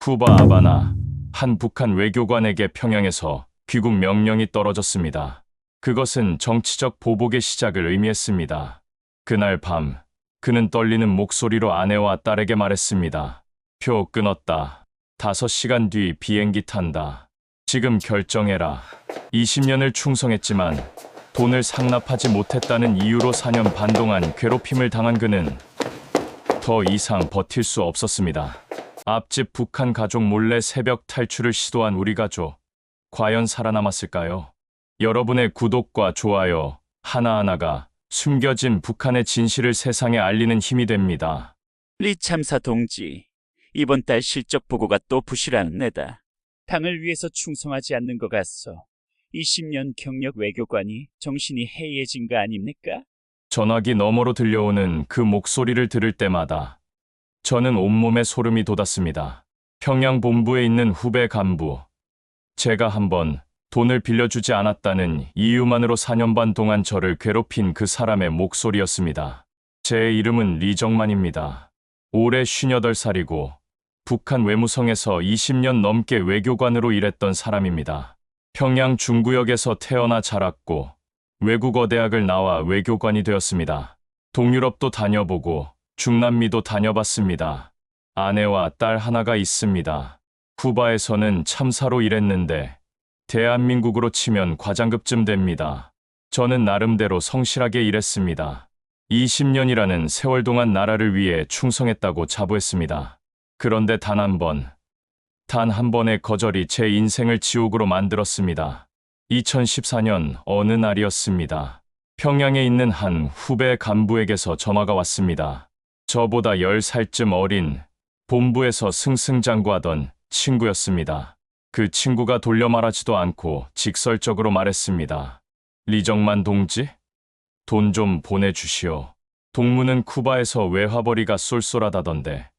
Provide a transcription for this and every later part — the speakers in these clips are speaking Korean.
쿠바 아바나, 한 북한 외교관에게 평양에서 귀국 명령이 떨어졌습니다. 그것은 정치적 보복의 시작을 의미했습니다. 그날 밤, 그는 떨리는 목소리로 아내와 딸에게 말했습니다. 표 끊었다. 5시간 뒤 비행기 탄다. 지금 결정해라. 20년을 충성했지만 돈을 상납하지 못했다는 이유로 4년 반 동안 괴롭힘을 당한 그는 더 이상 버틸 수 없었습니다. 앞집 북한 가족 몰래 새벽 탈출을 시도한 우리 가족, 과연 살아남았을까요? 여러분의 구독과 좋아요 하나하나가 숨겨진 북한의 진실을 세상에 알리는 힘이 됩니다. 리 참사 동지, 이번 달 실적 보고가 또 부실한 애다. 당을 위해서 충성하지 않는 것 같소. 20년 경력 외교관이 정신이 해이해진 거 아닙니까? 전화기 너머로 들려오는 그 목소리를 들을 때마다 저는 온몸에 소름이 돋았습니다. 평양 본부에 있는 후배 간부. 제가 한번 돈을 빌려주지 않았다는 이유만으로 4년 반 동안 저를 괴롭힌 그 사람의 목소리였습니다. 제 이름은 리정만입니다. 올해 58살이고 북한 외무성에서 20년 넘게 외교관으로 일했던 사람입니다. 평양 중구역에서 태어나 자랐고 외국어 대학을 나와 외교관이 되었습니다. 동유럽도 다녀보고 중남미도 다녀봤습니다. 아내와 딸 하나가 있습니다. 쿠바에서는 참사로 일했는데 대한민국으로 치면 과장급쯤 됩니다. 저는 나름대로 성실하게 일했습니다. 20년이라는 세월 동안 나라를 위해 충성했다고 자부했습니다. 그런데 단 한 번의 거절이 제 인생을 지옥으로 만들었습니다. 2014년 어느 날이었습니다. 평양에 있는 한 후배 간부에게서 전화가 왔습니다. 저보다 10살쯤 어린 본부에서 승승장구하던 친구였습니다. 그 친구가 돌려 말하지도 않고 직설적으로 말했습니다. 리정만 동지? 돈 좀 보내주시오. 동무는 쿠바에서 외화벌이가 쏠쏠하다던데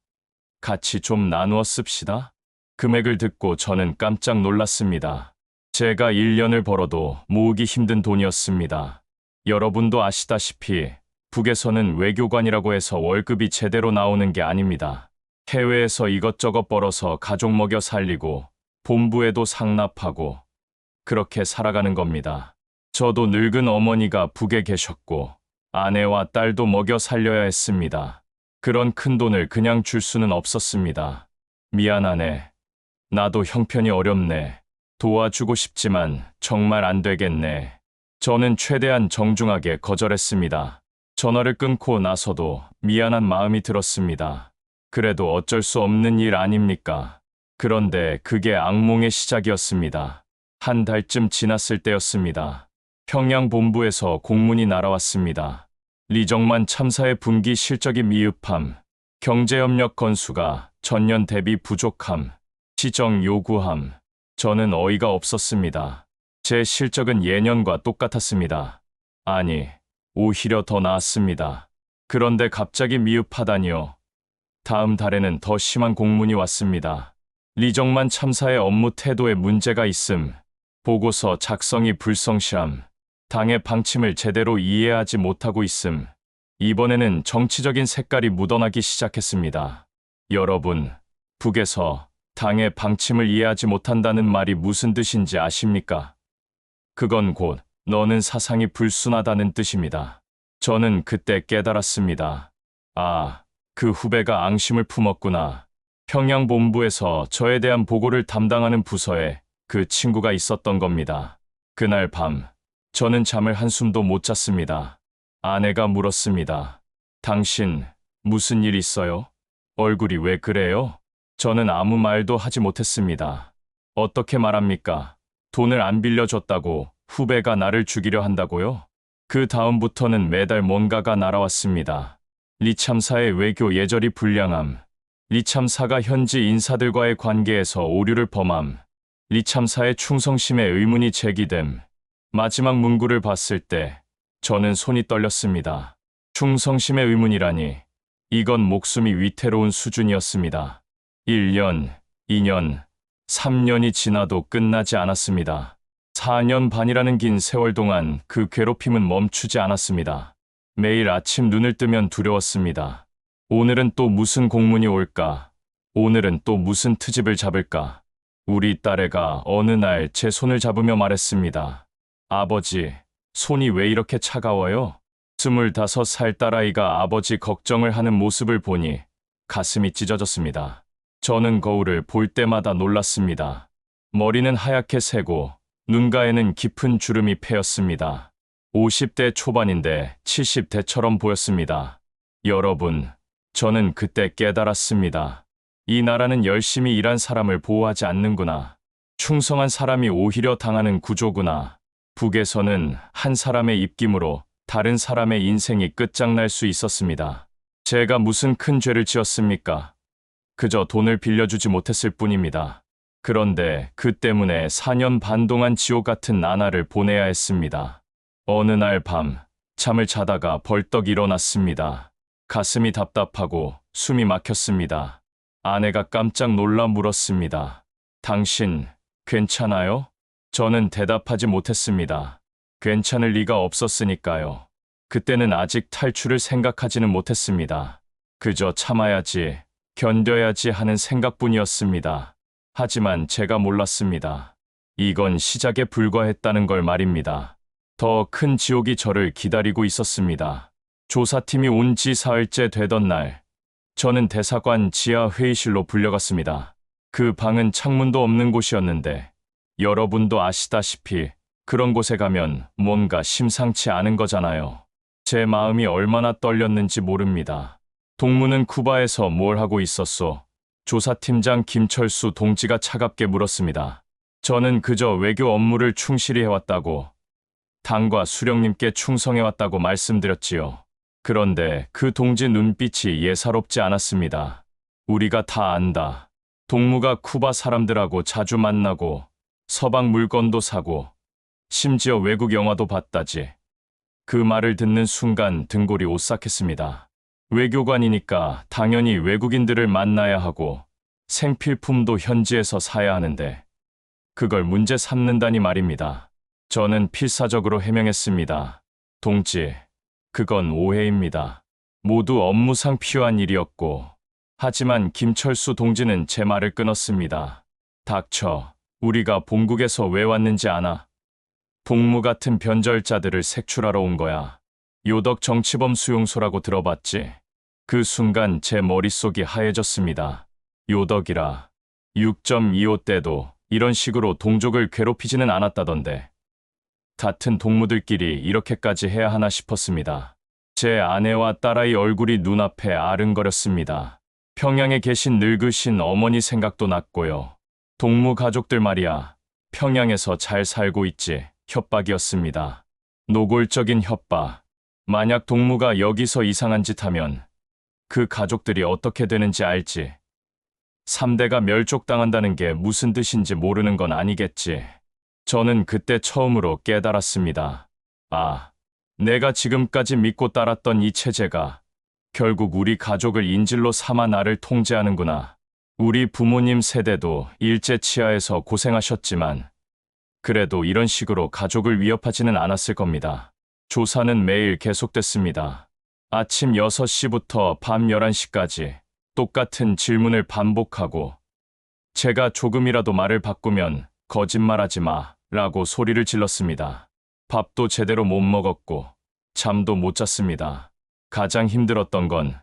같이 좀 나누어 씁시다. 금액을 듣고 저는 깜짝 놀랐습니다. 제가 1년을 벌어도 모으기 힘든 돈이었습니다. 여러분도 아시다시피 북에서는 외교관이라고 해서 월급이 제대로 나오는 게 아닙니다. 해외에서 이것저것 벌어서 가족 먹여 살리고 본부에도 상납하고 그렇게 살아가는 겁니다. 저도 늙은 어머니가 북에 계셨고 아내와 딸도 먹여 살려야 했습니다. 그런 큰 돈을 그냥 줄 수는 없었습니다. 미안하네. 나도 형편이 어렵네. 도와주고 싶지만 정말 안 되겠네. 저는 최대한 정중하게 거절했습니다. 전화를 끊고 나서도 미안한 마음이 들었습니다. 그래도 어쩔 수 없는 일 아닙니까? 그런데 그게 악몽의 시작이었습니다. 한 달쯤 지났을 때였습니다. 평양 본부에서 공문이 날아왔습니다. 리정만 참사의 분기 실적이 미흡함, 경제협력 건수가 전년 대비 부족함, 시정 요구함. 저는 어이가 없었습니다. 제 실적은 예년과 똑같았습니다. 아니, 오히려 더 나았습니다. 그런데 갑자기 미흡하다니요. 다음 달에는 더 심한 공문이 왔습니다. 리정만 참사의 업무 태도에 문제가 있음, 보고서 작성이 불성실함, 당의 방침을 제대로 이해하지 못하고 있음. 이번에는 정치적인 색깔이 묻어나기 시작했습니다. 여러분, 북에서 당의 방침을 이해하지 못한다는 말이 무슨 뜻인지 아십니까? 그건 곧 너는 사상이 불순하다는 뜻입니다. 저는 그때 깨달았습니다. 아, 그 후배가 앙심을 품었구나. 평양 본부에서 저에 대한 보고를 담당하는 부서에 그 친구가 있었던 겁니다. 그날 밤, 저는 잠을 한숨도 못 잤습니다. 아내가 물었습니다. 당신, 무슨 일 있어요? 얼굴이 왜 그래요? 저는 아무 말도 하지 못했습니다. 어떻게 말합니까? 돈을 안 빌려줬다고 후배가 나를 죽이려 한다고요? 그 다음부터는 매달 뭔가가 날아왔습니다. 리 참사의 외교 예절이 불량함, 리 참사가 현지 인사들과의 관계에서 오류를 범함, 리 참사의 충성심에 의문이 제기됨. 마지막 문구를 봤을 때 저는 손이 떨렸습니다. 충성심의 의문이라니, 이건 목숨이 위태로운 수준이었습니다. 1년, 2년, 3년이 지나도 끝나지 않았습니다. 4년 반이라는 긴 세월 동안 그 괴롭힘은 멈추지 않았습니다. 매일 아침 눈을 뜨면 두려웠습니다. 오늘은 또 무슨 공문이 올까? 오늘은 또 무슨 트집을 잡을까? 우리 딸애가 어느 날 제 손을 잡으며 말했습니다. 아버지, 손이 왜 이렇게 차가워요? 25살 딸아이가 아버지 걱정을 하는 모습을 보니 가슴이 찢어졌습니다. 저는 거울을 볼 때마다 놀랐습니다. 머리는 하얗게 새고 눈가에는 깊은 주름이 패였습니다. 50대 초반인데 70대처럼 보였습니다. 여러분, 저는 그때 깨달았습니다. 이 나라는 열심히 일한 사람을 보호하지 않는구나. 충성한 사람이 오히려 당하는 구조구나. 북에서는 한 사람의 입김으로 다른 사람의 인생이 끝장날 수 있었습니다. 제가 무슨 큰 죄를 지었습니까? 그저 돈을 빌려주지 못했을 뿐입니다. 그런데 그 때문에 4년 반 동안 지옥 같은 나날을 보내야 했습니다. 어느 날 밤, 잠을 자다가 벌떡 일어났습니다. 가슴이 답답하고 숨이 막혔습니다. 아내가 깜짝 놀라 물었습니다. 당신, 괜찮아요? 저는 대답하지 못했습니다. 괜찮을 리가 없었으니까요. 그때는 아직 탈출을 생각하지는 못했습니다. 그저 참아야지, 견뎌야지 하는 생각뿐이었습니다. 하지만 제가 몰랐습니다. 이건 시작에 불과했다는 걸 말입니다. 더 큰 지옥이 저를 기다리고 있었습니다. 조사팀이 온 지 사흘째 되던 날, 저는 대사관 지하 회의실로 불려갔습니다. 그 방은 창문도 없는 곳이었는데 여러분도 아시다시피 그런 곳에 가면 뭔가 심상치 않은 거잖아요. 제 마음이 얼마나 떨렸는지 모릅니다. 동무는 쿠바에서 뭘 하고 있었소? 조사팀장 김철수 동지가 차갑게 물었습니다. 저는 그저 외교 업무를 충실히 해왔다고, 당과 수령님께 충성해왔다고 말씀드렸지요. 그런데 그 동지 눈빛이 예사롭지 않았습니다. 우리가 다 안다. 동무가 쿠바 사람들하고 자주 만나고 서방 물건도 사고 심지어 외국 영화도 봤다지. 그 말을 듣는 순간 등골이 오싹했습니다. 외교관이니까 당연히 외국인들을 만나야 하고 생필품도 현지에서 사야 하는데 그걸 문제 삼는다니 말입니다. 저는 필사적으로 해명했습니다. 동지, 그건 오해입니다. 모두 업무상 필요한 일이었고, 하지만 김철수 동지는 제 말을 끊었습니다. 닥쳐, 우리가 본국에서 왜 왔는지 아나? 동무 같은 변절자들을 색출하러 온 거야. 요덕 정치범 수용소라고 들어봤지? 그 순간 제 머릿속이 하얘졌습니다. 요덕이라. 6.25 때도 이런 식으로 동족을 괴롭히지는 않았다던데. 같은 동무들끼리 이렇게까지 해야 하나 싶었습니다. 제 아내와 딸아이 얼굴이 눈앞에 아른거렸습니다. 평양에 계신 늙으신 어머니 생각도 났고요. 동무 가족들 말이야. 평양에서 잘 살고 있지. 협박이었습니다. 노골적인 협박. 만약 동무가 여기서 이상한 짓 하면 그 가족들이 어떻게 되는지 알지. 3대가 멸족당한다는 게 무슨 뜻인지 모르는 건 아니겠지. 저는 그때 처음으로 깨달았습니다. 아, 내가 지금까지 믿고 따랐던 이 체제가 결국 우리 가족을 인질로 삼아 나를 통제하는구나. 우리 부모님 세대도 일제 치하에서 고생하셨지만 그래도 이런 식으로 가족을 위협하지는 않았을 겁니다. 조사는 매일 계속됐습니다. 아침 6시부터 밤 11시까지 똑같은 질문을 반복하고 제가 조금이라도 말을 바꾸면 거짓말하지 마 라고 소리를 질렀습니다. 밥도 제대로 못 먹었고 잠도 못 잤습니다. 가장 힘들었던 건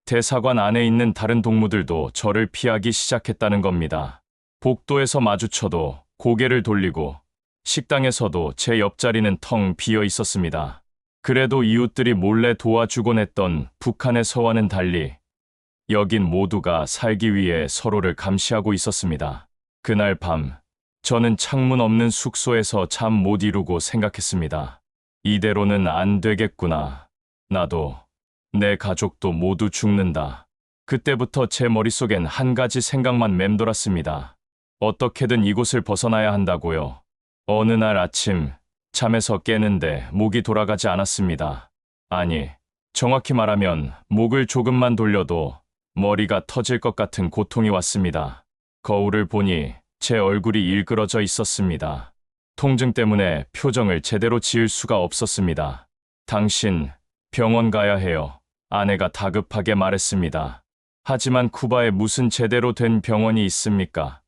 대사관 안에 있는 다른 동무들도 저를 피하기 시작했다는 겁니다. 복도에서 마주쳐도 고개를 돌리고 식당에서도 제 옆자리는 텅 비어 있었습니다. 그래도 이웃들이 몰래 도와주곤 했던 북한의 서와는 달리 여긴 모두가 살기 위해 서로를 감시하고 있었습니다. 그날 밤 저는 창문 없는 숙소에서 잠 못 이루고 생각했습니다. 이대로는 안 되겠구나. 나도 내 가족도 모두 죽는다. 그때부터 제 머릿속엔 한 가지 생각만 맴돌았습니다. 어떻게든 이곳을 벗어나야 한다고요. 어느 날 아침 잠에서 깨는데 목이 돌아가지 않았습니다. 아니, 정확히 말하면 목을 조금만 돌려도 머리가 터질 것 같은 고통이 왔습니다. 거울을 보니 제 얼굴이 일그러져 있었습니다. 통증 때문에 표정을 제대로 지을 수가 없었습니다. 당신, 병원 가야 해요. 아내가 다급하게 말했습니다. 하지만 쿠바에 무슨 제대로 된 병원이 있습니까?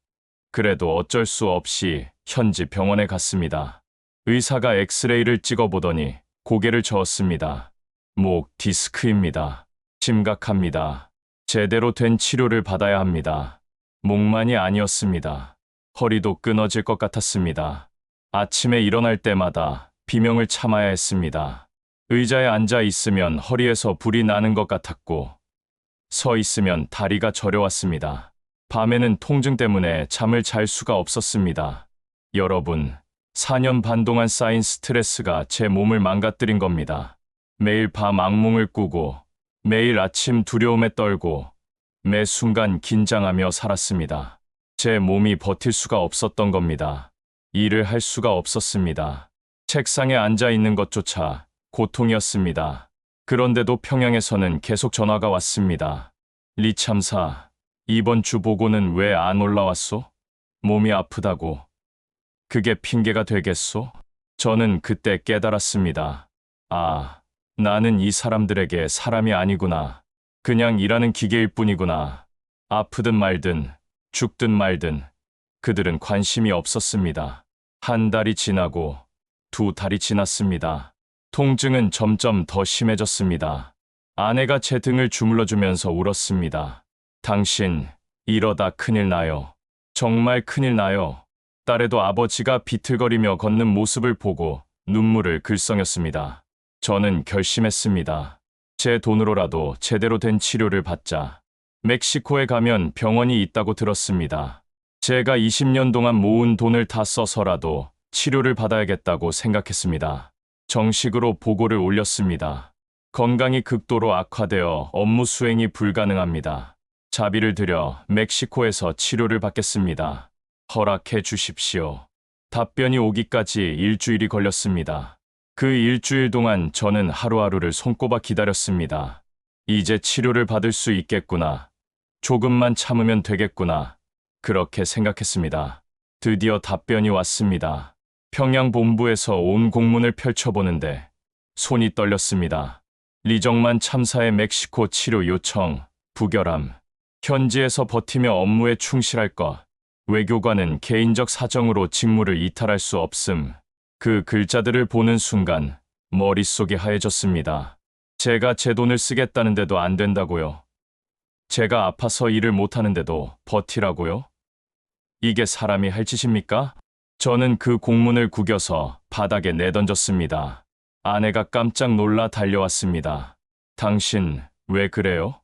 그래도 어쩔 수 없이 현지 병원에 갔습니다. 의사가 엑스레이를 찍어보더니 고개를 저었습니다. 목 디스크입니다. 심각합니다. 제대로 된 치료를 받아야 합니다. 목만이 아니었습니다. 허리도 끊어질 것 같았습니다. 아침에 일어날 때마다 비명을 참아야 했습니다. 의자에 앉아 있으면 허리에서 불이 나는 것 같았고, 서 있으면 다리가 저려왔습니다. 밤에는 통증 때문에 잠을 잘 수가 없었습니다. 여러분, 4년 반 동안 쌓인 스트레스가 제 몸을 망가뜨린 겁니다. 매일 밤 악몽을 꾸고, 매일 아침 두려움에 떨고, 매 순간 긴장하며 살았습니다. 제 몸이 버틸 수가 없었던 겁니다. 일을 할 수가 없었습니다. 책상에 앉아 있는 것조차 고통이었습니다. 그런데도 평양에서는 계속 전화가 왔습니다. 리 참사, 이번 주 보고는 왜 안 올라왔소? 몸이 아프다고. 그게 핑계가 되겠소? 저는 그때 깨달았습니다. 아, 나는 이 사람들에게 사람이 아니구나. 그냥 일하는 기계일 뿐이구나. 아프든 말든, 죽든 말든, 그들은 관심이 없었습니다. 한 달이 지나고, 2달이 지났습니다. 통증은 점점 더 심해졌습니다. 아내가 제 등을 주물러주면서 울었습니다. 당신, 이러다 큰일 나요. 정말 큰일 나요. 딸에도 아버지가 비틀거리며 걷는 모습을 보고 눈물을 글썽였습니다. 저는 결심했습니다. 제 돈으로라도 제대로 된 치료를 받자. 멕시코에 가면 병원이 있다고 들었습니다. 제가 20년 동안 모은 돈을 다 써서라도 치료를 받아야겠다고 생각했습니다. 정식으로 보고를 올렸습니다. 건강이 극도로 악화되어 업무 수행이 불가능합니다. 자비를 들여 멕시코에서 치료를 받겠습니다. 허락해 주십시오. 답변이 오기까지 일주일이 걸렸습니다. 그 일주일 동안 저는 하루하루를 손꼽아 기다렸습니다. 이제 치료를 받을 수 있겠구나. 조금만 참으면 되겠구나. 그렇게 생각했습니다. 드디어 답변이 왔습니다. 평양 본부에서 온 공문을 펼쳐보는데 손이 떨렸습니다. 리정만 참사의 멕시코 치료 요청, 부결함. 현지에서 버티며 업무에 충실할 것. 외교관은 개인적 사정으로 직무를 이탈할 수 없음. 그 글자들을 보는 순간 머릿속이 하얘졌습니다. 제가 제 돈을 쓰겠다는데도 안 된다고요? 제가 아파서 일을 못하는데도 버티라고요? 이게 사람이 할 짓입니까? 저는 그 공문을 구겨서 바닥에 내던졌습니다. 아내가 깜짝 놀라 달려왔습니다. 당신, 왜 그래요?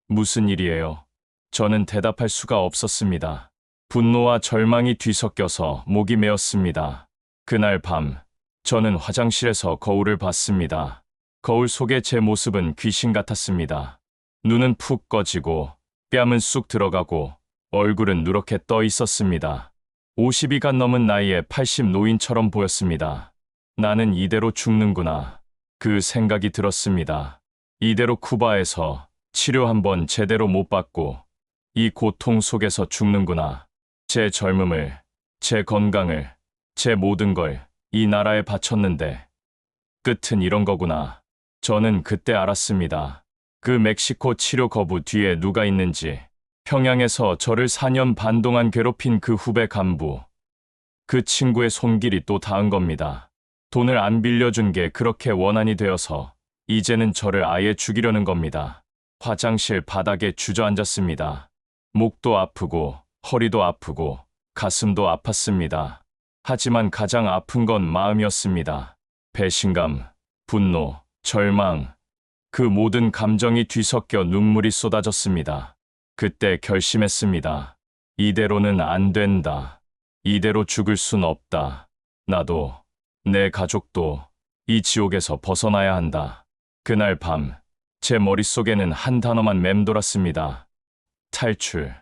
무슨 일이에요? 저는 대답할 수가 없었습니다. 분노와 절망이 뒤섞여서 목이 메었습니다. 그날 밤, 저는 화장실에서 거울을 봤습니다. 거울 속의 제 모습은 귀신 같았습니다. 눈은 푹 꺼지고, 뺨은 쑥 들어가고, 얼굴은 누렇게 떠 있었습니다. 50이가 넘은 나이에 80 노인처럼 보였습니다. 나는 이대로 죽는구나. 그 생각이 들었습니다. 이대로 쿠바에서 치료 한번 제대로 못 받고 이 고통 속에서 죽는구나. 제 젊음을, 제 건강을, 제 모든 걸 이 나라에 바쳤는데 끝은 이런 거구나. 저는 그때 알았습니다. 그 멕시코 치료 거부 뒤에 누가 있는지. 평양에서 저를 4년 반 동안 괴롭힌 그 후배 간부. 그 친구의 손길이 또 닿은 겁니다. 돈을 안 빌려준 게 그렇게 원한이 되어서 이제는 저를 아예 죽이려는 겁니다. 화장실 바닥에 주저앉았습니다. 목도 아프고 허리도 아프고 가슴도 아팠습니다. 하지만 가장 아픈 건 마음이었습니다. 배신감, 분노, 절망, 그 모든 감정이 뒤섞여 눈물이 쏟아졌습니다. 그때 결심했습니다. 이대로는 안 된다. 이대로 죽을 순 없다. 나도, 내 가족도 이 지옥에서 벗어나야 한다. 그날 밤, 제 머릿속에는 한 단어만 맴돌았습니다. 탈출.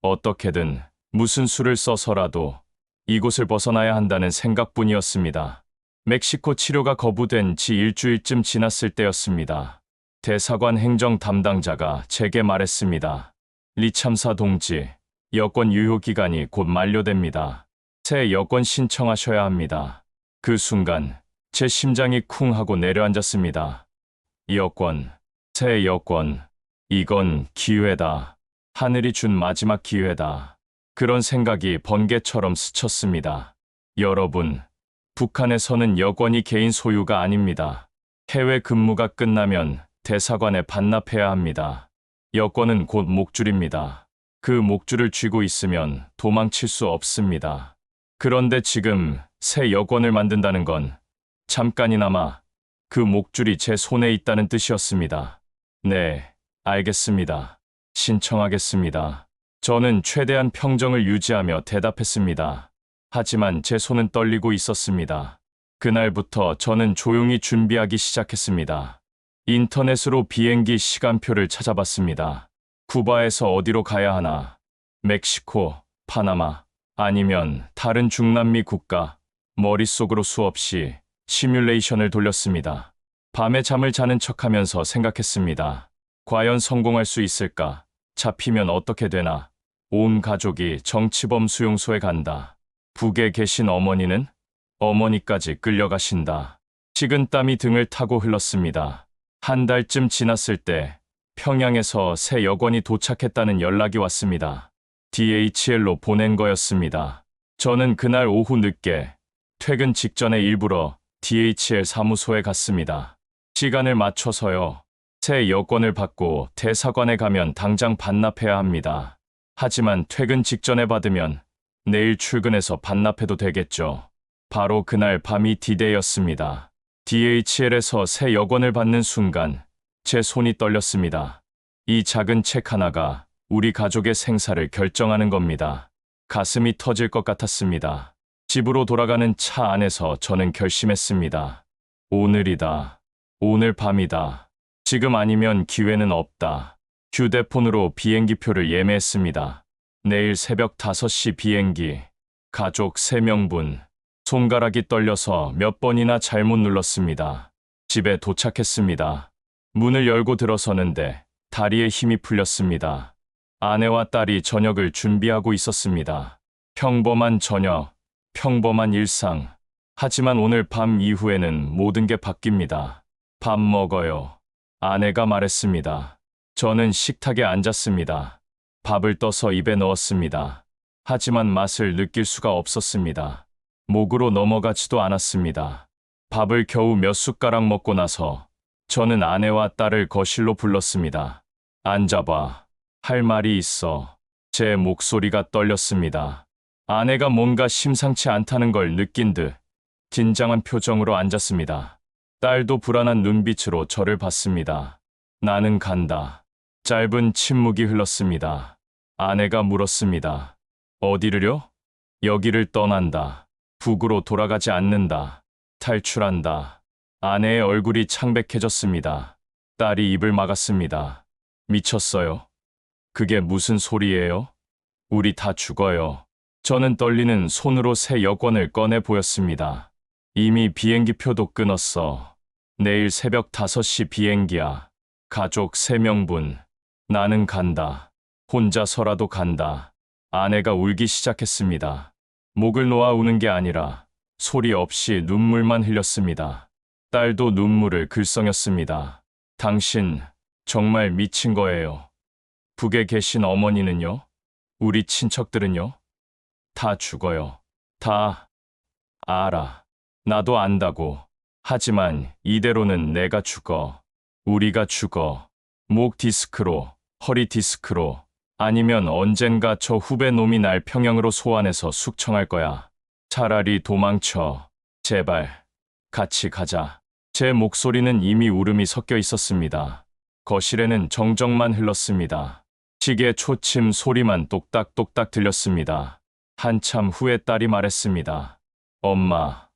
어떻게든, 무슨 수를 써서라도 이곳을 벗어나야 한다는 생각뿐이었습니다. 멕시코 치료가 거부된 지 일주일쯤 지났을 때였습니다. 대사관 행정 담당자가 제게 말했습니다. 리 참사 동지, 여권 유효 기간이 곧 만료됩니다. 새 여권 신청하셔야 합니다. 그 순간 제 심장이 쿵 하고 내려앉았습니다. 여권, 새 여권. 이건 기회다. 하늘이 준 마지막 기회다. 그런 생각이 번개처럼 스쳤습니다. 여러분, 북한에서는 여권이 개인 소유가 아닙니다. 해외 근무가 끝나면 대사관에 반납해야 합니다. 여권은 곧 목줄입니다. 그 목줄을 쥐고 있으면 도망칠 수 없습니다. 그런데 지금 새 여권을 만든다는 건 잠깐이나마 그 목줄이 제 손에 있다는 뜻이었습니다. 네, 알겠습니다. 신청하겠습니다. 저는 최대한 평정을 유지하며 대답했습니다. 하지만 제 손은 떨리고 있었습니다. 그날부터 저는 조용히 준비하기 시작했습니다. 인터넷으로 비행기 시간표를 찾아봤습니다. 쿠바에서 어디로 가야 하나? 멕시코, 파나마, 아니면 다른 중남미 국가. 머릿속으로 수없이 시뮬레이션을 돌렸습니다. 밤에 잠을 자는 척하면서 생각했습니다. 과연 성공할 수 있을까? 잡히면 어떻게 되나? 온 가족이 정치범 수용소에 간다. 북에 계신 어머니는? 어머니까지 끌려가신다. 식은땀이 등을 타고 흘렀습니다. 한 달쯤 지났을 때 평양에서 새 여권이 도착했다는 연락이 왔습니다. DHL로 보낸 거였습니다. 저는 그날 오후 늦게 퇴근 직전에 일부러 DHL 사무소에 갔습니다. 시간을 맞춰서요. 새 여권을 받고 대사관에 가면 당장 반납해야 합니다. 하지만 퇴근 직전에 받으면 내일 출근해서 반납해도 되겠죠. 바로 그날 밤이 D-Day였습니다. DHL에서 새 여권을 받는 순간 제 손이 떨렸습니다. 이 작은 책 하나가 우리 가족의 생사를 결정하는 겁니다. 가슴이 터질 것 같았습니다. 집으로 돌아가는 차 안에서 저는 결심했습니다. 오늘이다. 오늘 밤이다. 지금 아니면 기회는 없다. 휴대폰으로 비행기표를 예매했습니다. 내일 새벽 5시 비행기. 가족 3명분. 손가락이 떨려서 몇 번이나 잘못 눌렀습니다. 집에 도착했습니다. 문을 열고 들어서는데 다리에 힘이 풀렸습니다. 아내와 딸이 저녁을 준비하고 있었습니다. 평범한 저녁, 평범한 일상. 하지만 오늘 밤 이후에는 모든 게 바뀝니다. 밥 먹어요. 아내가 말했습니다. 저는 식탁에 앉았습니다. 밥을 떠서 입에 넣었습니다. 하지만 맛을 느낄 수가 없었습니다. 목으로 넘어가지도 않았습니다. 밥을 겨우 몇 숟가락 먹고 나서 저는 아내와 딸을 거실로 불렀습니다. 앉아봐. 할 말이 있어. 제 목소리가 떨렸습니다. 아내가 뭔가 심상치 않다는 걸 느낀 듯 긴장한 표정으로 앉았습니다. 딸도 불안한 눈빛으로 저를 봤습니다. 나는 간다. 짧은 침묵이 흘렀습니다. 아내가 물었습니다. 어디를요? 여기를 떠난다. 북으로 돌아가지 않는다. 탈출한다. 아내의 얼굴이 창백해졌습니다. 딸이 입을 막았습니다. 미쳤어요? 그게 무슨 소리예요? 우리 다 죽어요. 저는 떨리는 손으로 새 여권을 꺼내 보였습니다. 이미 비행기표도 끊었어. 내일 새벽 5시 비행기야. 가족 3명분. 나는 간다. 혼자서라도 간다. 아내가 울기 시작했습니다. 목을 놓아 우는 게 아니라 소리 없이 눈물만 흘렸습니다. 딸도 눈물을 글썽였습니다. 당신 정말 미친 거예요. 북에 계신 어머니는요? 우리 친척들은요? 다 죽어요. 다 알아. 나도 안다고. 하지만 이대로는 내가 죽어. 우리가 죽어. 목 디스크로, 허리 디스크로. 아니면 언젠가 저 후배 놈이 날 평양으로 소환해서 숙청할 거야. 차라리 도망쳐. 제발. 같이 가자. 제 목소리는 이미 울음이 섞여 있었습니다. 거실에는 정적만 흘렀습니다. 시계 초침 소리만 똑딱똑딱 들렸습니다. 한참 후에 딸이 말했습니다. 엄마,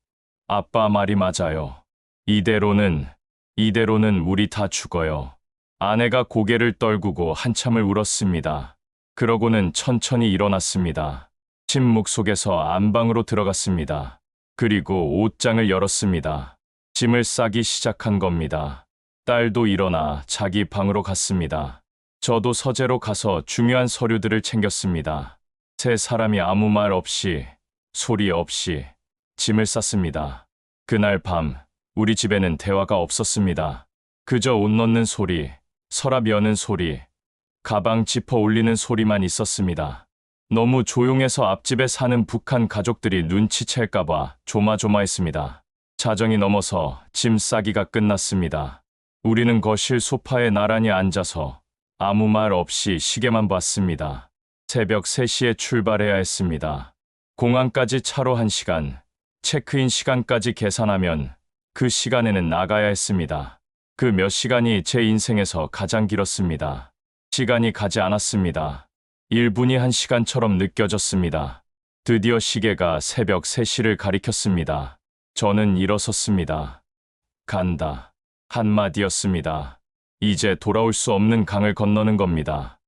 아빠 말이 맞아요. 이대로는 우리 다 죽어요. 아내가 고개를 떨구고 한참을 울었습니다. 그러고는 천천히 일어났습니다. 침묵 속에서 안방으로 들어갔습니다. 그리고 옷장을 열었습니다. 짐을 싸기 시작한 겁니다. 딸도 일어나 자기 방으로 갔습니다. 저도 서재로 가서 중요한 서류들을 챙겼습니다. 세 사람이 아무 말 없이, 소리 없이 짐을 쌌습니다. 그날 밤, 우리 집에는 대화가 없었습니다. 그저 옷 넣는 소리, 서랍 여는 소리, 가방 지퍼 올리는 소리만 있었습니다. 너무 조용해서 앞집에 사는 북한 가족들이 눈치챌까봐 조마조마했습니다. 자정이 넘어서 짐 싸기가 끝났습니다. 우리는 거실 소파에 나란히 앉아서 아무 말 없이 시계만 봤습니다. 새벽 3시에 출발해야 했습니다. 공항까지 차로 1시간, 체크인 시간까지 계산하면 그 시간에는 나가야 했습니다. 그 몇 시간이 제 인생에서 가장 길었습니다. 시간이 가지 않았습니다. 1분이 1시간처럼 느껴졌습니다. 드디어 시계가 새벽 3시를 가리켰습니다. 저는 일어섰습니다. 간다. 한마디였습니다. 이제 돌아올 수 없는 강을 건너는 겁니다.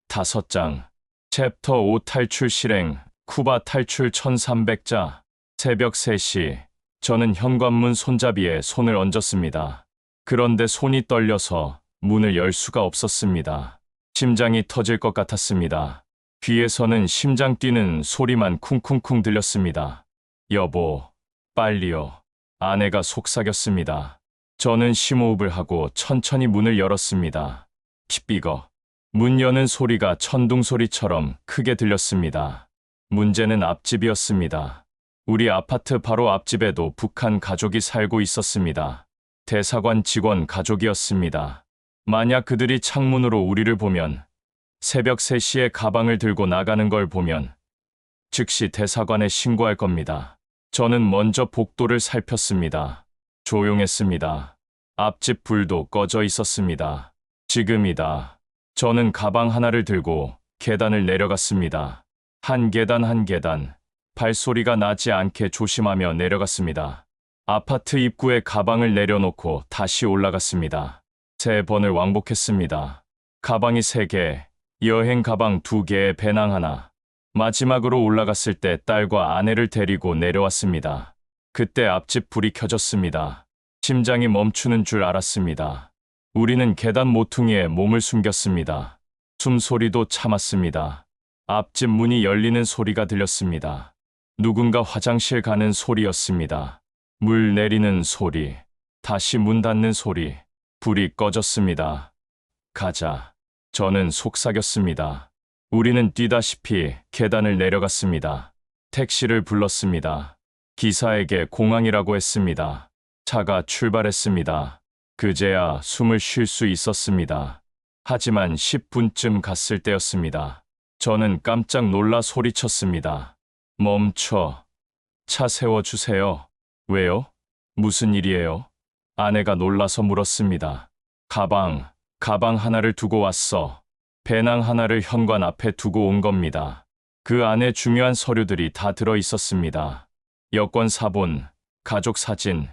5장. 챕터 5 탈출 실행. 쿠바 탈출 1300자. 새벽 3시. 저는 현관문 손잡이에 손을 얹었습니다. 그런데 손이 떨려서 문을 열 수가 없었습니다. 심장이 터질 것 같았습니다. 귀에서는 심장 뛰는 소리만 쿵쿵쿵 들렸습니다. 여보, 빨리요. 아내가 속삭였습니다. 저는 심호흡을 하고 천천히 문을 열었습니다. 킥비거. 문 여는 소리가 천둥소리처럼 크게 들렸습니다. 문제는 앞집이었습니다. 우리 아파트 바로 앞집에도 북한 가족이 살고 있었습니다. 대사관 직원 가족이었습니다. 만약 그들이 창문으로 우리를 보면, 새벽 3시에 가방을 들고 나가는 걸 보면 즉시 대사관에 신고할 겁니다. 저는 먼저 복도를 살폈습니다. 조용했습니다. 앞집 불도 꺼져 있었습니다. 지금이다. 저는 가방 하나를 들고 계단을 내려갔습니다. 한 계단 한 계단, 발소리가 나지 않게 조심하며 내려갔습니다. 아파트 입구에 가방을 내려놓고 다시 올라갔습니다. 3번을 왕복했습니다. 가방이 3개, 여행 가방 2개에 배낭 하나. 마지막으로 올라갔을 때 딸과 아내를 데리고 내려왔습니다. 그때 앞집 불이 켜졌습니다. 심장이 멈추는 줄 알았습니다. 우리는 계단 모퉁이에 몸을 숨겼습니다. 숨소리도 참았습니다. 앞집 문이 열리는 소리가 들렸습니다. 누군가 화장실 가는 소리였습니다. 물 내리는 소리, 다시 문 닫는 소리, 불이 꺼졌습니다. 가자. 저는 속삭였습니다. 우리는 뛰다시피 계단을 내려갔습니다. 택시를 불렀습니다. 기사에게 공항이라고 했습니다. 차가 출발했습니다. 그제야 숨을 쉴 수 있었습니다. 하지만 10분쯤 갔을 때였습니다. 저는 깜짝 놀라 소리쳤습니다. 멈춰. 차 세워주세요. 왜요? 무슨 일이에요? 아내가 놀라서 물었습니다. 가방 하나를 두고 왔어. 배낭 하나를 현관 앞에 두고 온 겁니다. 그 안에 중요한 서류들이 다 들어 있었습니다. 여권 사본, 가족 사진,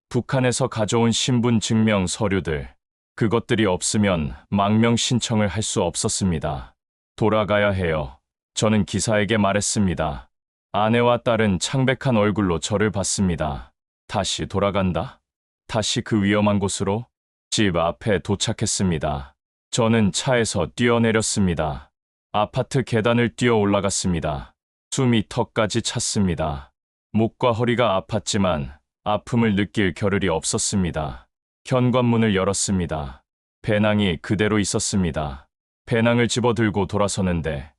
북한에서 가져온 신분 증명 서류들. 그것들이 없으면 망명 신청을 할 수 없었습니다. 돌아가야 해요. 저는 기사에게 말했습니다. 아내와 딸은 창백한 얼굴로 저를 봤습니다. 다시 돌아간다? 다시 그 위험한 곳으로? 집 앞에 도착했습니다. 저는 차에서 뛰어내렸습니다. 아파트 계단을 뛰어 올라갔습니다. 숨이 턱까지 찼습니다. 목과 허리가 아팠지만 아픔을 느낄 겨를이 없었습니다. 현관문을 열었습니다. 배낭이 그대로 있었습니다. 배낭을 집어들고 돌아서는데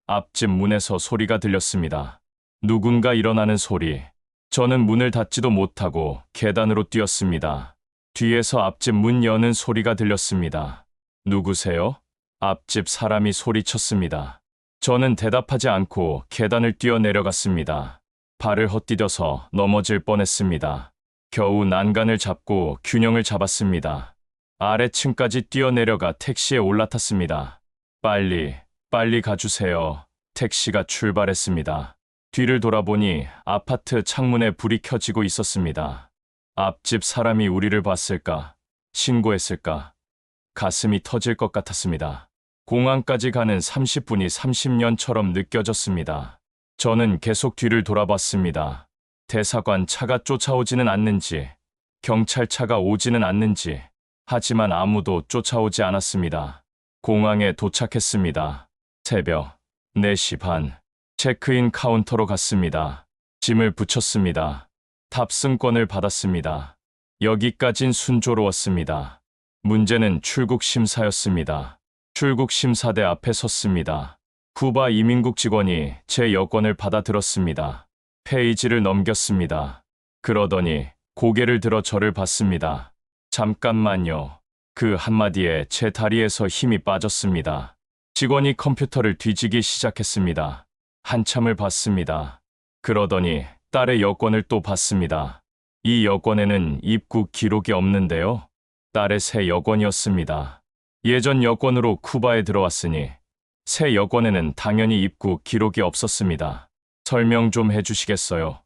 앞집 문에서 소리가 들렸습니다. 누군가 일어나는 소리. 저는 문을 닫지도 못하고 계단으로 뛰었습니다. 뒤에서 앞집 문 여는 소리가 들렸습니다. 누구세요? 앞집 사람이 소리쳤습니다. 저는 대답하지 않고 계단을 뛰어 내려갔습니다. 발을 헛디뎌서 넘어질 뻔했습니다. 겨우 난간을 잡고 균형을 잡았습니다. 아래층까지 뛰어내려가 택시에 올라탔습니다. 빨리 가주세요. 택시가 출발했습니다. 뒤를 돌아보니 아파트 창문에 불이 켜지고 있었습니다. 앞집 사람이 우리를 봤을까? 신고했을까? 가슴이 터질 것 같았습니다. 공항까지 가는 30분이 30년처럼 느껴졌습니다. 저는 계속 뒤를 돌아봤습니다. 대사관 차가 쫓아오지는 않는지, 경찰차가 오지는 않는지, 하지만 아무도 쫓아오지 않았습니다. 공항에 도착했습니다. 새벽 4시 반. 체크인 카운터로 갔습니다. 짐을 붙였습니다. 탑승권을 받았습니다. 여기까진 순조로웠습니다. 문제는 출국 심사였습니다. 출국 심사대 앞에 섰습니다. 쿠바 이민국 직원이 제 여권을 받아들었습니다. 페이지를 넘겼습니다. 그러더니 고개를 들어 저를 봤습니다. 잠깐만요. 그 한마디에 제 다리에서 힘이 빠졌습니다. 직원이 컴퓨터를 뒤지기 시작했습니다. 한참을 봤습니다. 그러더니 딸의 여권을 또 봤습니다. 이 여권에는 입국 기록이 없는데요. 딸의 새 여권이었습니다. 예전 여권으로 쿠바에 들어왔으니 새 여권에는 당연히 입국 기록이 없었습니다. 설명 좀 해주시겠어요?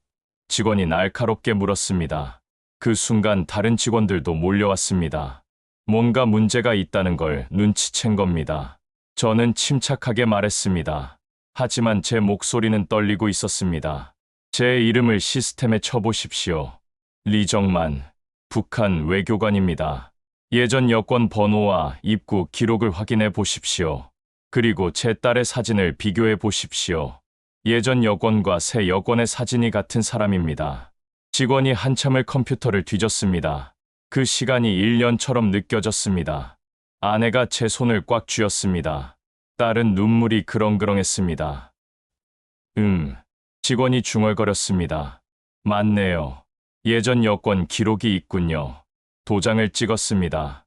직원이 날카롭게 물었습니다. 그 순간 다른 직원들도 몰려왔습니다. 뭔가 문제가 있다는 걸 눈치챈 겁니다. 저는 침착하게 말했습니다. 하지만 제 목소리는 떨리고 있었습니다. 제 이름을 시스템에 쳐보십시오. 리정만, 북한 외교관입니다. 예전 여권 번호와 입국 기록을 확인해 보십시오. 그리고 제 딸의 사진을 비교해 보십시오. 예전 여권과 새 여권의 사진이 같은 사람입니다. 직원이 한참을 컴퓨터를 뒤졌습니다. 그 시간이 1년처럼 느껴졌습니다. 아내가 제 손을 꽉 쥐었습니다. 딸은 눈물이 그렁그렁했습니다. 직원이 중얼거렸습니다. 맞네요. 예전 여권 기록이 있군요. 도장을 찍었습니다.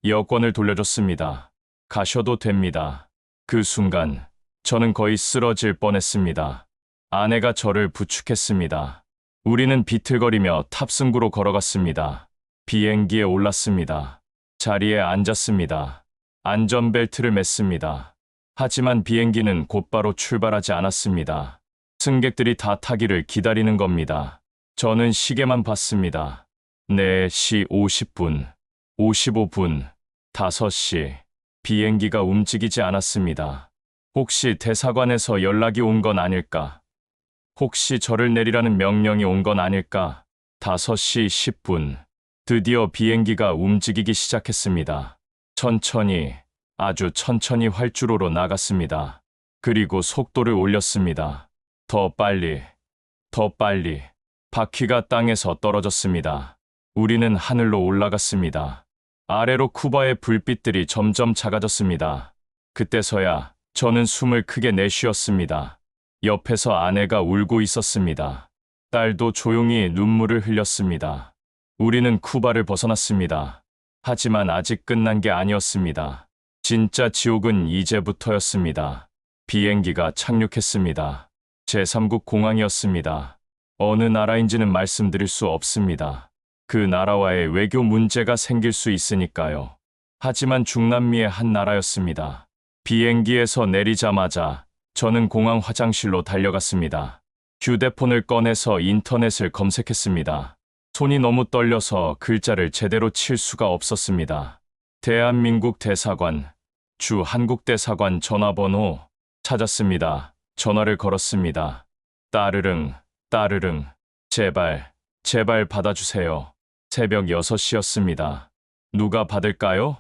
여권을 돌려줬습니다. 가셔도 됩니다. 그 순간 저는 거의 쓰러질 뻔했습니다. 아내가 저를 부축했습니다. 우리는 비틀거리며 탑승구로 걸어갔습니다. 비행기에 올랐습니다. 자리에 앉았습니다. 안전벨트를 맸습니다. 하지만 비행기는 곧바로 출발하지 않았습니다. 승객들이 다 타기를 기다리는 겁니다. 저는 시계만 봤습니다. 4시 50분, 55분, 5시. 비행기가 움직이지 않았습니다. 혹시 대사관에서 연락이 온 건 아닐까? 혹시 저를 내리라는 명령이 온 건 아닐까? 5시 10분. 드디어 비행기가 움직이기 시작했습니다. 천천히, 아주 천천히 활주로로 나갔습니다. 그리고 속도를 올렸습니다. 더 빨리, 더 빨리. 바퀴가 땅에서 떨어졌습니다. 우리는 하늘로 올라갔습니다. 아래로 쿠바의 불빛들이 점점 작아졌습니다. 그때서야 저는 숨을 크게 내쉬었습니다. 옆에서 아내가 울고 있었습니다. 딸도 조용히 눈물을 흘렸습니다. 우리는 쿠바를 벗어났습니다. 하지만 아직 끝난 게 아니었습니다. 진짜 지옥은 이제부터였습니다. 비행기가 착륙했습니다. 제3국 공항이었습니다. 어느 나라인지는 말씀드릴 수 없습니다. 그 나라와의 외교 문제가 생길 수 있으니까요. 하지만 중남미의 한 나라였습니다. 비행기에서 내리자마자 저는 공항 화장실로 달려갔습니다. 휴대폰을 꺼내서 인터넷을 검색했습니다. 손이 너무 떨려서 글자를 제대로 칠 수가 없었습니다. 대한민국 대사관, 주 한국 대사관 전화번호 찾았습니다. 전화를 걸었습니다. 따르릉, 따르릉. 제발, 제발 받아주세요. 새벽 6시였습니다. 누가 받을까요?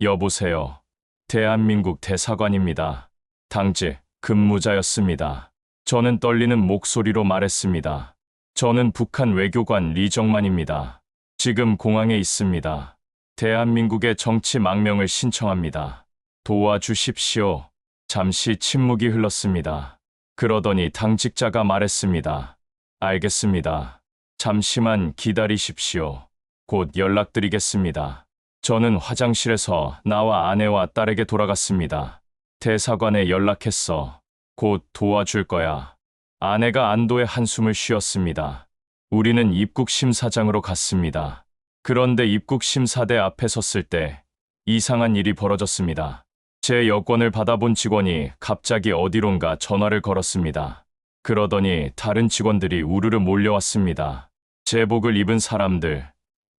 여보세요. 대한민국 대사관입니다. 당직 근무자였습니다. 저는 떨리는 목소리로 말했습니다. 저는 북한 외교관 리정만입니다. 지금 공항에 있습니다. 대한민국의 정치 망명을 신청합니다. 도와주십시오. 잠시 침묵이 흘렀습니다. 그러더니 당직자가 말했습니다. 알겠습니다. 잠시만 기다리십시오. 곧 연락드리겠습니다. 저는 화장실에서 나와 아내와 딸에게 돌아갔습니다. 대사관에 연락했어. 곧 도와줄 거야. 아내가 안도의 한숨을 쉬었습니다. 우리는 입국심사장으로 갔습니다. 그런데 입국심사대 앞에 섰을 때 이상한 일이 벌어졌습니다. 제 여권을 받아본 직원이 갑자기 어디론가 전화를 걸었습니다. 그러더니 다른 직원들이 우르르 몰려왔습니다. 제복을 입은 사람들,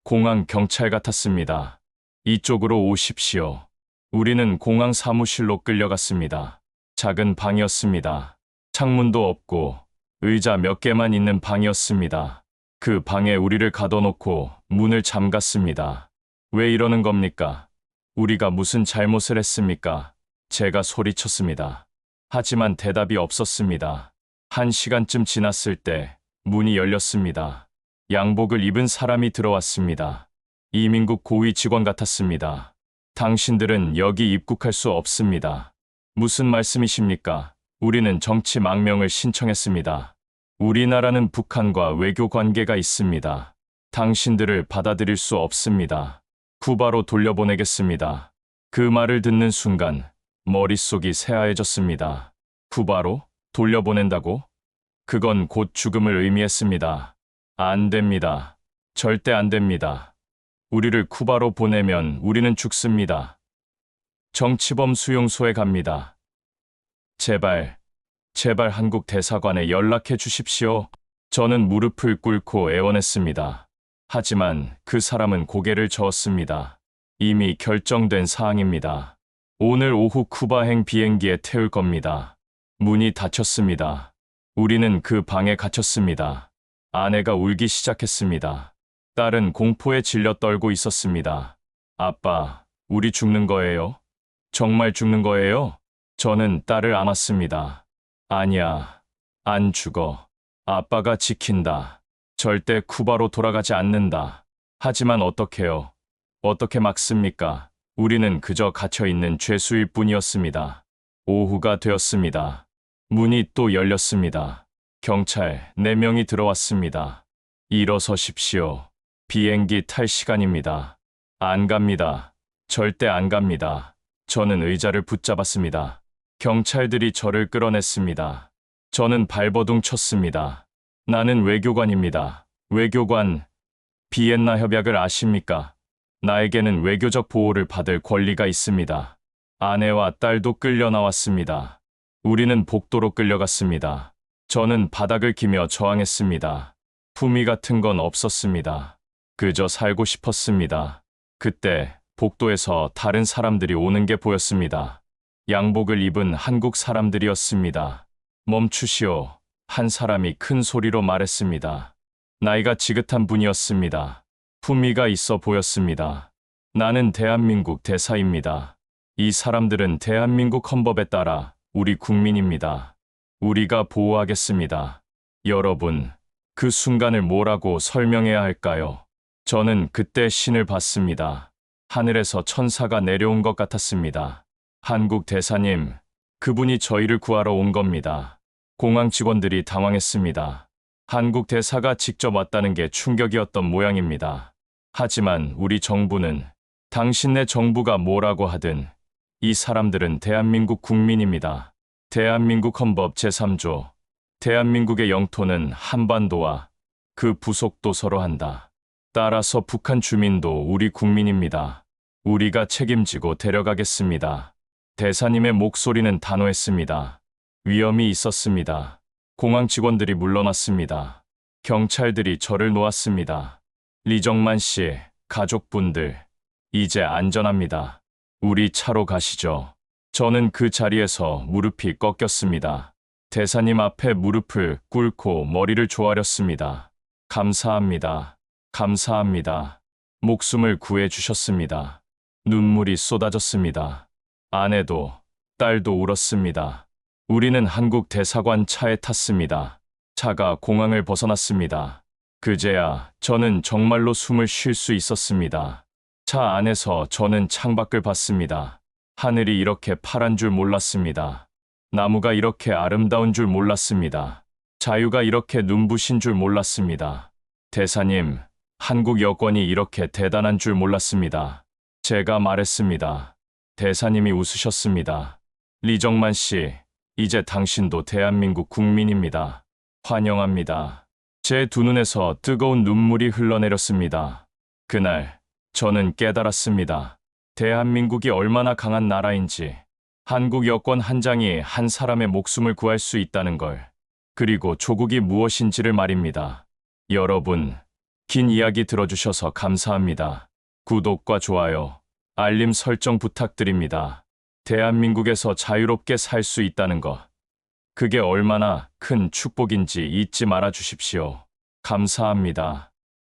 공항 경찰 같았습니다. 이쪽으로 오십시오. 우리는 공항 사무실로 끌려갔습니다. 작은 방이었습니다. 창문도 없고 의자 몇 개만 있는 방이었습니다. 그 방에 우리를 가둬놓고 문을 잠갔습니다. 왜 이러는 겁니까? 우리가 무슨 잘못을 했습니까? 제가 소리쳤습니다. 하지만 대답이 없었습니다. 1시간쯤 지났을 때 문이 열렸습니다. 양복을 입은 사람이 들어왔습니다. 이민국 고위 직원 같았습니다. 당신들은 여기 입국할 수 없습니다. 무슨 말씀이십니까? 우리는 정치 망명을 신청했습니다. 우리나라는 북한과 외교 관계가 있습니다. 당신들을 받아들일 수 없습니다. 쿠바로 돌려보내겠습니다. 그 말을 듣는 순간 머릿속이 새하얘졌습니다. 쿠바로 돌려보낸다고? 그건 곧 죽음을 의미했습니다. 안 됩니다. 절대 안 됩니다. 우리를 쿠바로 보내면 우리는 죽습니다. 정치범 수용소에 갑니다. 제발, 제발 한국 대사관에 연락해 주십시오. 저는 무릎을 꿇고 애원했습니다. 하지만 그 사람은 고개를 저었습니다. 이미 결정된 사항입니다. 오늘 오후 쿠바행 비행기에 태울 겁니다. 문이 닫혔습니다. 우리는 그 방에 갇혔습니다. 아내가 울기 시작했습니다. 딸은 공포에 질려 떨고 있었습니다. 아빠, 우리 죽는 거예요? 정말 죽는 거예요? 저는 딸을 안았습니다. 아니야, 안 죽어. 아빠가 지킨다. 절대 쿠바로 돌아가지 않는다. 하지만 어떡해요? 어떻게 막습니까? 우리는 그저 갇혀있는 죄수일 뿐이었습니다. 오후가 되었습니다. 문이 또 열렸습니다. 경찰 4명이 들어왔습니다. 일어서십시오. 비행기 탈 시간입니다. 안 갑니다. 절대 안 갑니다. 저는 의자를 붙잡았습니다. 경찰들이 저를 끌어냈습니다. 저는 발버둥 쳤습니다. 나는 외교관입니다. 외교관, 비엔나 협약을 아십니까? 나에게는 외교적 보호를 받을 권리가 있습니다. 아내와 딸도 끌려 나왔습니다. 우리는 복도로 끌려갔습니다. 저는 바닥을 기며 저항했습니다. 품위 같은 건 없었습니다. 그저 살고 싶었습니다. 그때 복도에서 다른 사람들이 오는 게 보였습니다. 양복을 입은 한국 사람들이었습니다. 멈추시오. 한 사람이 큰 소리로 말했습니다. 나이가 지긋한 분이었습니다. 품위가 있어 보였습니다. 나는 대한민국 대사입니다. 이 사람들은 대한민국 헌법에 따라 우리 국민입니다. 우리가 보호하겠습니다. 여러분, 그 순간을 뭐라고 설명해야 할까요? 저는 그때 신을 봤습니다. 하늘에서 천사가 내려온 것 같았습니다. 한국 대사님, 그분이 저희를 구하러 온 겁니다. 공항 직원들이 당황했습니다. 한국 대사가 직접 왔다는 게 충격이었던 모양입니다. 하지만 우리 정부는 당신네 정부가 뭐라고 하든 이 사람들은 대한민국 국민입니다. 대한민국 헌법 제3조 대한민국의 영토는 한반도와 그 부속도 서로 한다. 따라서 북한 주민도 우리 국민입니다. 우리가 책임지고 데려가겠습니다. 대사님의 목소리는 단호했습니다. 위험이 있었습니다. 공항 직원들이 물러났습니다. 경찰들이 저를 놓았습니다. 리정만 씨, 가족분들, 이제 안전합니다. 우리 차로 가시죠. 저는 그 자리에서 무릎이 꺾였습니다. 대사님 앞에 무릎을 꿇고 머리를 조아렸습니다. 감사합니다. 감사합니다. 목숨을 구해주셨습니다. 눈물이 쏟아졌습니다. 아내도, 딸도 울었습니다. 우리는 한국 대사관 차에 탔습니다. 차가 공항을 벗어났습니다. 그제야 저는 정말로 숨을 쉴 수 있었습니다. 차 안에서 저는 창밖을 봤습니다. 하늘이 이렇게 파란 줄 몰랐습니다. 나무가 이렇게 아름다운 줄 몰랐습니다. 자유가 이렇게 눈부신 줄 몰랐습니다. 대사님, 한국 여권이 이렇게 대단한 줄 몰랐습니다. 제가 말했습니다. 대사님이 웃으셨습니다. 리정만 씨, 이제 당신도 대한민국 국민입니다. 환영합니다. 제 두 눈에서 뜨거운 눈물이 흘러내렸습니다. 그날 저는 깨달았습니다. 대한민국이 얼마나 강한 나라인지, 한국 여권 한 장이 한 사람의 목숨을 구할 수 있다는 걸, 그리고 조국이 무엇인지를 말입니다. 여러분, 긴 이야기 들어주셔서 감사합니다. 구독과 좋아요, 알림 설정 부탁드립니다. 대한민국에서 자유롭게 살 수 있다는 것, 그게 얼마나 큰 축복인지 잊지 말아 주십시오. 감사합니다.